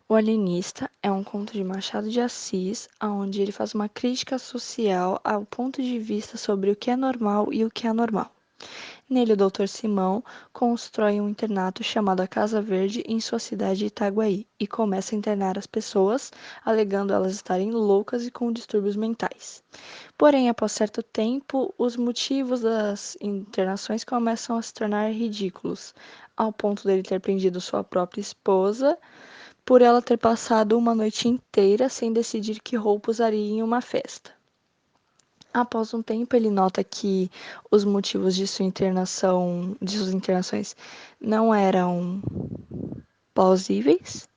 O Alienista é um conto de Machado de Assis, onde ele faz uma crítica social ao ponto de vista sobre o que é normal e o que é anormal. Nele, o Dr. Simão constrói um internato chamado a Casa Verde em sua cidade Itaguaí e começa a internar as pessoas, alegando elas estarem loucas e com distúrbios mentais. Porém, após certo tempo, os motivos das internações começam a se tornar ridículos, ao ponto dele ter prendido sua própria esposa por ela ter passado uma noite inteira sem decidir que roupa usaria em uma festa. Após um tempo, ele nota que os motivos de suas internações não eram plausíveis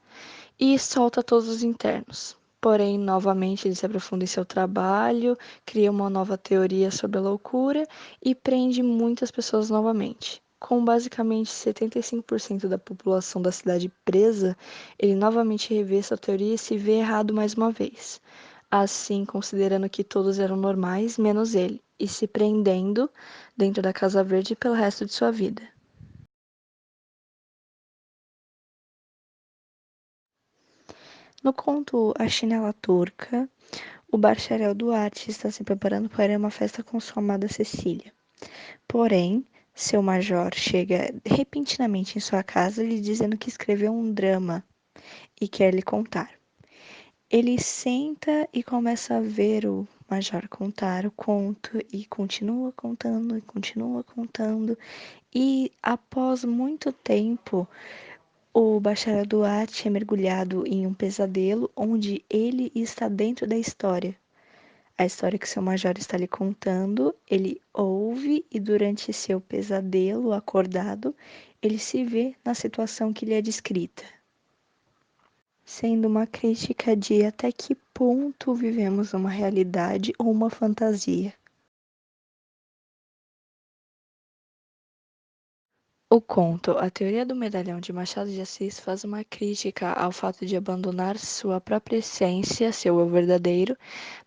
e solta todos os internos. Porém, novamente, ele se aprofunda em seu trabalho, cria uma nova teoria sobre a loucura e prende muitas pessoas novamente. Com basicamente 75% da população da cidade presa, ele novamente revê essa teoria e se vê errado mais uma vez. Assim, considerando que todos eram normais, menos ele, e se prendendo dentro da Casa Verde pelo resto de sua vida. No conto A Chinela Turca, o bacharel Duarte está se preparando para uma festa com sua amada Cecília. Porém, seu major chega repentinamente em sua casa lhe dizendo que escreveu um drama e quer lhe contar. Ele senta e começa a ver o major contar o conto e continua contando e continua contando. E após muito tempo, o bacharel Duarte é mergulhado em um pesadelo onde ele está dentro da história. A história que seu major está lhe contando, ele ouve e durante seu pesadelo acordado, ele se vê na situação que lhe é descrita, sendo uma crítica de até que ponto vivemos uma realidade ou uma fantasia. O conto A Teoria do Medalhão de Machado de Assis faz uma crítica ao fato de abandonar sua própria essência, seu eu verdadeiro,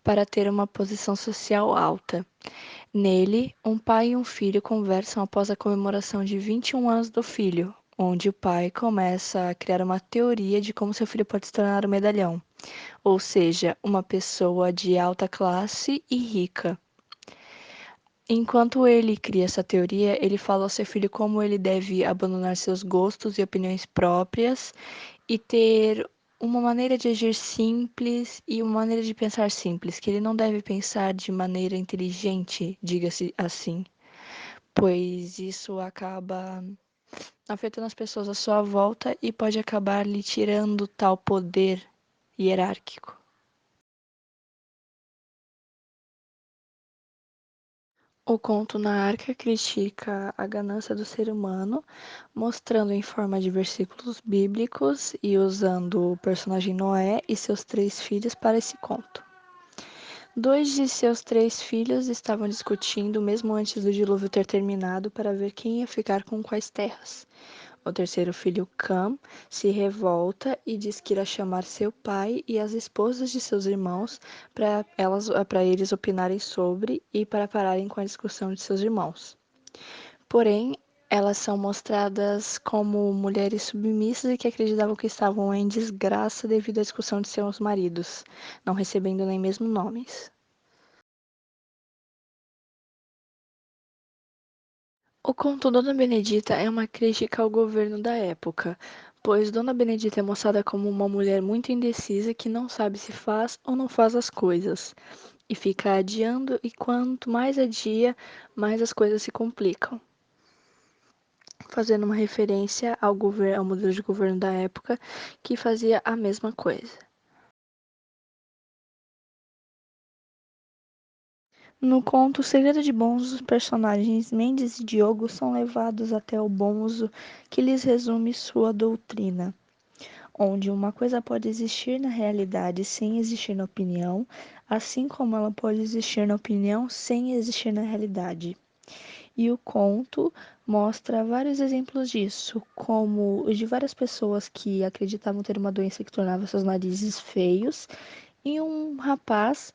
para ter uma posição social alta. Nele, um pai e um filho conversam após a comemoração de 21 anos do filho, onde o pai começa a criar uma teoria de como seu filho pode se tornar o medalhão, ou seja, uma pessoa de alta classe e rica. Enquanto ele cria essa teoria, ele fala ao seu filho como ele deve abandonar seus gostos e opiniões próprias e ter uma maneira de agir simples e uma maneira de pensar simples, que ele não deve pensar de maneira inteligente, diga-se assim, pois isso acaba afetando as pessoas à sua volta e pode acabar lhe tirando tal poder hierárquico. O conto na Arca critica a ganância do ser humano, mostrando em forma de versículos bíblicos e usando o personagem Noé e seus 3 filhos para esse conto. 2 de seus 3 filhos estavam discutindo mesmo antes do dilúvio ter terminado para ver quem ia ficar com quais terras. O terceiro filho, Cam, se revolta e diz que irá chamar seu pai e as esposas de seus irmãos para eles opinarem sobre e para pararem com a discussão de seus irmãos. Porém, elas são mostradas como mulheres submissas e que acreditavam que estavam em desgraça devido à discussão de seus maridos, não recebendo nem mesmo nomes. O conto Dona Benedita é uma crítica ao governo da época, pois Dona Benedita é mostrada como uma mulher muito indecisa que não sabe se faz ou não faz as coisas, e fica adiando, e quanto mais adia, mais as coisas se complicam, fazendo uma referência ao modelo de governo da época que fazia a mesma coisa. No conto O Segredo de Bonzo, os personagens Mendes e Diogo são levados até o Bonzo, que lhes resume sua doutrina, onde uma coisa pode existir na realidade sem existir na opinião, assim como ela pode existir na opinião sem existir na realidade. E o conto mostra vários exemplos disso, como os de várias pessoas que acreditavam ter uma doença que tornava seus narizes feios, e um rapaz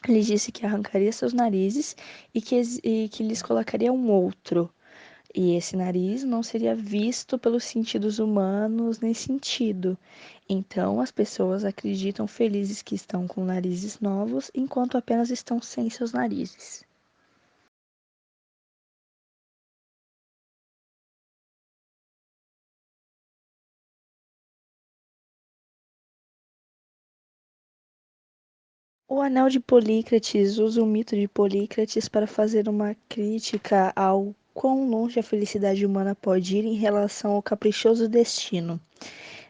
lhe disse que arrancaria seus narizes e que lhes colocaria um outro. E esse nariz não seria visto pelos sentidos humanos nem sentido. Então, as pessoas acreditam felizes que estão com narizes novos, enquanto apenas estão sem seus narizes. O anel de Polícrates usa o mito de Polícrates para fazer uma crítica ao quão longe a felicidade humana pode ir em relação ao caprichoso destino.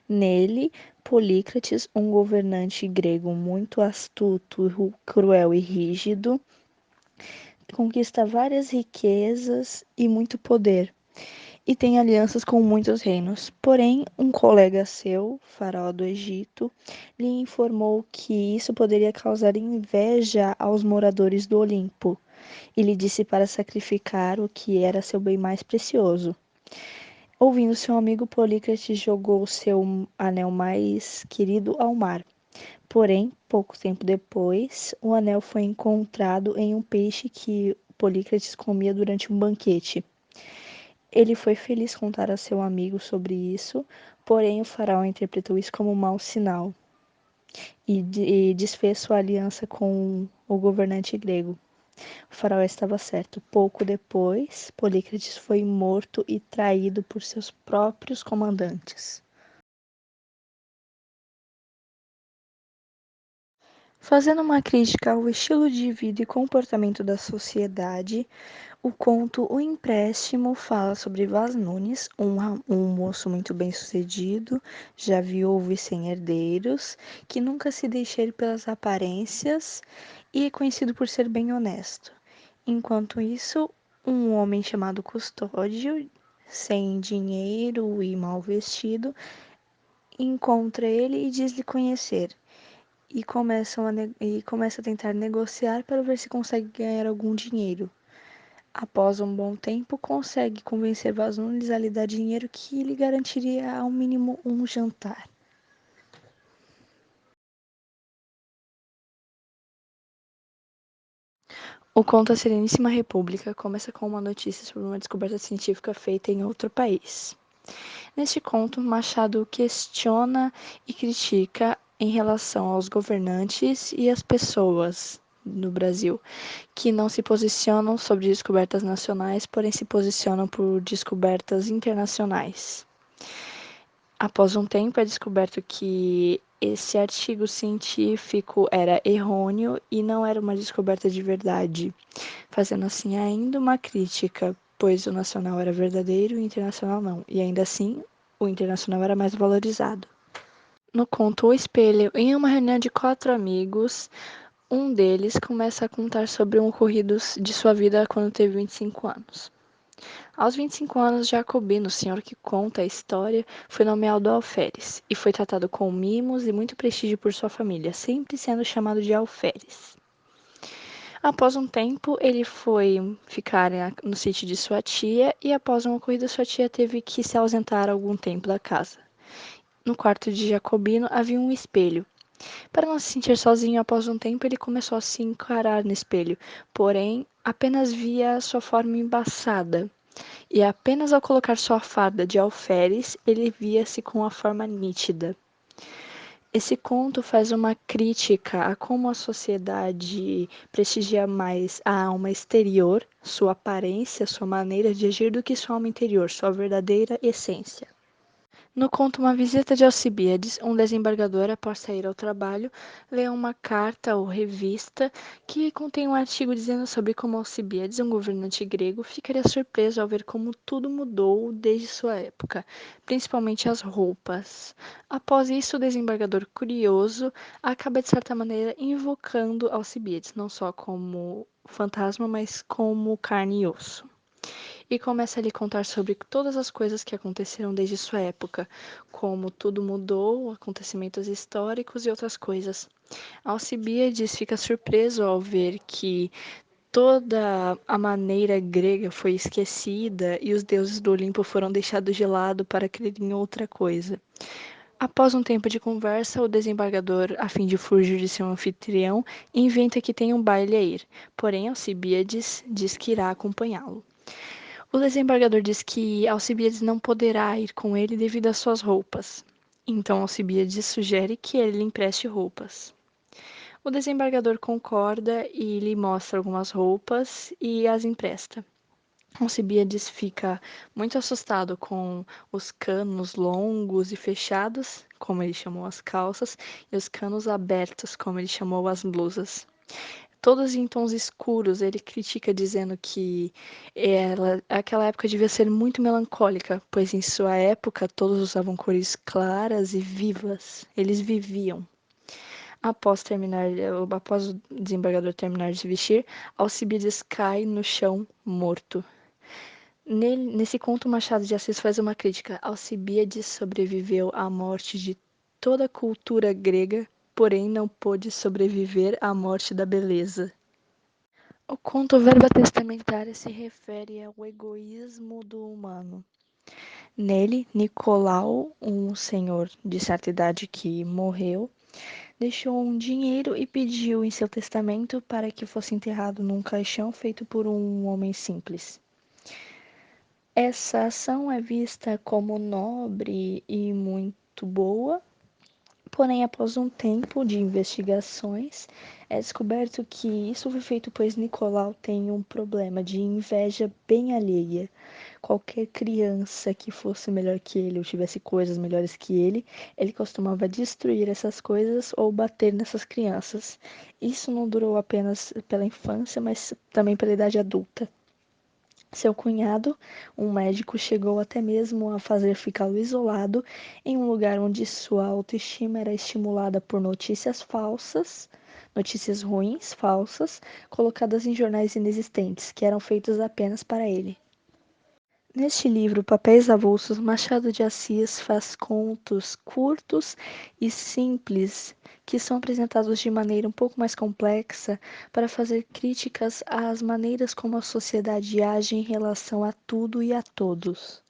Nele, Polícrates, um governante grego muito astuto, cruel e rígido, conquista várias riquezas e muito poder, e tem alianças com muitos reinos. Porém, um colega seu, faraó do Egito, lhe informou que isso poderia causar inveja aos moradores do Olimpo, e lhe disse para sacrificar o que era seu bem mais precioso. Ouvindo seu amigo, Polícrates jogou seu anel mais querido ao mar. Porém, pouco tempo depois, o anel foi encontrado em um peixe que Polícrates comia durante um banquete. Ele foi feliz contar a seu amigo sobre isso, porém o faraó interpretou isso como um mau sinal e desfez sua aliança com o governante grego. O faraó estava certo. Pouco depois, Polícrates foi morto e traído por seus próprios comandantes. Fazendo uma crítica ao estilo de vida e comportamento da sociedade, o conto O Empréstimo fala sobre Vaz Nunes, um moço muito bem-sucedido, já viúvo e sem herdeiros, que nunca se deixa ir pelas aparências e é conhecido por ser bem honesto. Enquanto isso, um homem chamado Custódio, sem dinheiro e mal vestido, encontra ele e diz-lhe conhecer. E começa a tentar negociar para ver se consegue ganhar algum dinheiro. Após um bom tempo, consegue convencer Vaz Nunes a lhe dar dinheiro que lhe garantiria ao mínimo um jantar. O conto A Sereníssima República começa com uma notícia sobre uma descoberta científica feita em outro país. Neste conto, Machado questiona e critica em relação aos governantes e às pessoas no Brasil, que não se posicionam sobre descobertas nacionais, porém se posicionam por descobertas internacionais. Após um tempo, é descoberto que esse artigo científico era errôneo e não era uma descoberta de verdade, fazendo assim ainda uma crítica, pois o nacional era verdadeiro e o internacional não, e ainda assim o internacional era mais valorizado. No conto O Espelho, em uma reunião de 4 amigos, um deles começa a contar sobre um ocorrido de sua vida quando teve 25 anos. Aos 25 anos, Jacobino, o senhor que conta a história, foi nomeado alferes e foi tratado com mimos e muito prestígio por sua família, sempre sendo chamado de alferes. Após um tempo, ele foi ficar no sítio de sua tia e após uma corrida, sua tia teve que se ausentar algum tempo da casa. No quarto de Jacobino havia um espelho. Para não se sentir sozinho após um tempo, ele começou a se encarar no espelho, porém apenas via sua forma embaçada. E apenas ao colocar sua farda de alferes, ele via-se com a forma nítida. Esse conto faz uma crítica a como a sociedade prestigia mais a alma exterior, sua aparência, sua maneira de agir, do que sua alma interior, sua verdadeira essência. No conto Uma Visita de Alcibíades, um desembargador, após sair ao trabalho, lê uma carta ou revista que contém um artigo dizendo sobre como Alcibíades, um governante grego, ficaria surpreso ao ver como tudo mudou desde sua época, principalmente as roupas. Após isso, o desembargador, curioso, acaba de certa maneira invocando Alcibíades, não só como fantasma, mas como carne e osso e começa a lhe contar sobre todas as coisas que aconteceram desde sua época, como tudo mudou, acontecimentos históricos e outras coisas. Alcibíades fica surpreso ao ver que toda a maneira grega foi esquecida e os deuses do Olimpo foram deixados de lado para crer em outra coisa. Após um tempo de conversa, o desembargador, a fim de fugir de seu anfitrião, inventa que tem um baile a ir, porém Alcibíades diz que irá acompanhá-lo. O desembargador diz que Alcibiades não poderá ir com ele devido às suas roupas. Então Alcibiades sugere que ele lhe empreste roupas. O desembargador concorda e lhe mostra algumas roupas e as empresta. Alcibiades fica muito assustado com os canos longos e fechados, como ele chamou as calças, e os canos abertos, como ele chamou as blusas. Todos em tons escuros, ele critica dizendo que aquela época devia ser muito melancólica, pois em sua época todos usavam cores claras e vivas. Eles viviam. Após o desembargador terminar de se vestir, Alcibiades cai no chão morto. Nesse conto, Machado de Assis faz uma crítica. Alcibíades sobreviveu à morte de toda a cultura grega, porém não pôde sobreviver à morte da beleza. O conto Verba Testamentária se refere ao egoísmo do humano. Nele, Nicolau, um senhor de certa idade que morreu, deixou um dinheiro e pediu em seu testamento para que fosse enterrado num caixão feito por um homem simples. Essa ação é vista como nobre e muito boa, porém, após um tempo de investigações, é descoberto que isso foi feito pois Nicolau tem um problema de inveja bem alheia. Qualquer criança que fosse melhor que ele ou tivesse coisas melhores que ele costumava destruir essas coisas ou bater nessas crianças. Isso não durou apenas pela infância, mas também pela idade adulta. Seu cunhado, um médico, chegou até mesmo a fazer ficá-lo isolado em um lugar onde sua autoestima era estimulada por notícias ruins, falsas, colocadas em jornais inexistentes, que eram feitos apenas para ele. Neste livro, Papéis Avulsos, Machado de Assis faz contos curtos e simples que são apresentados de maneira um pouco mais complexa para fazer críticas às maneiras como a sociedade age em relação a tudo e a todos.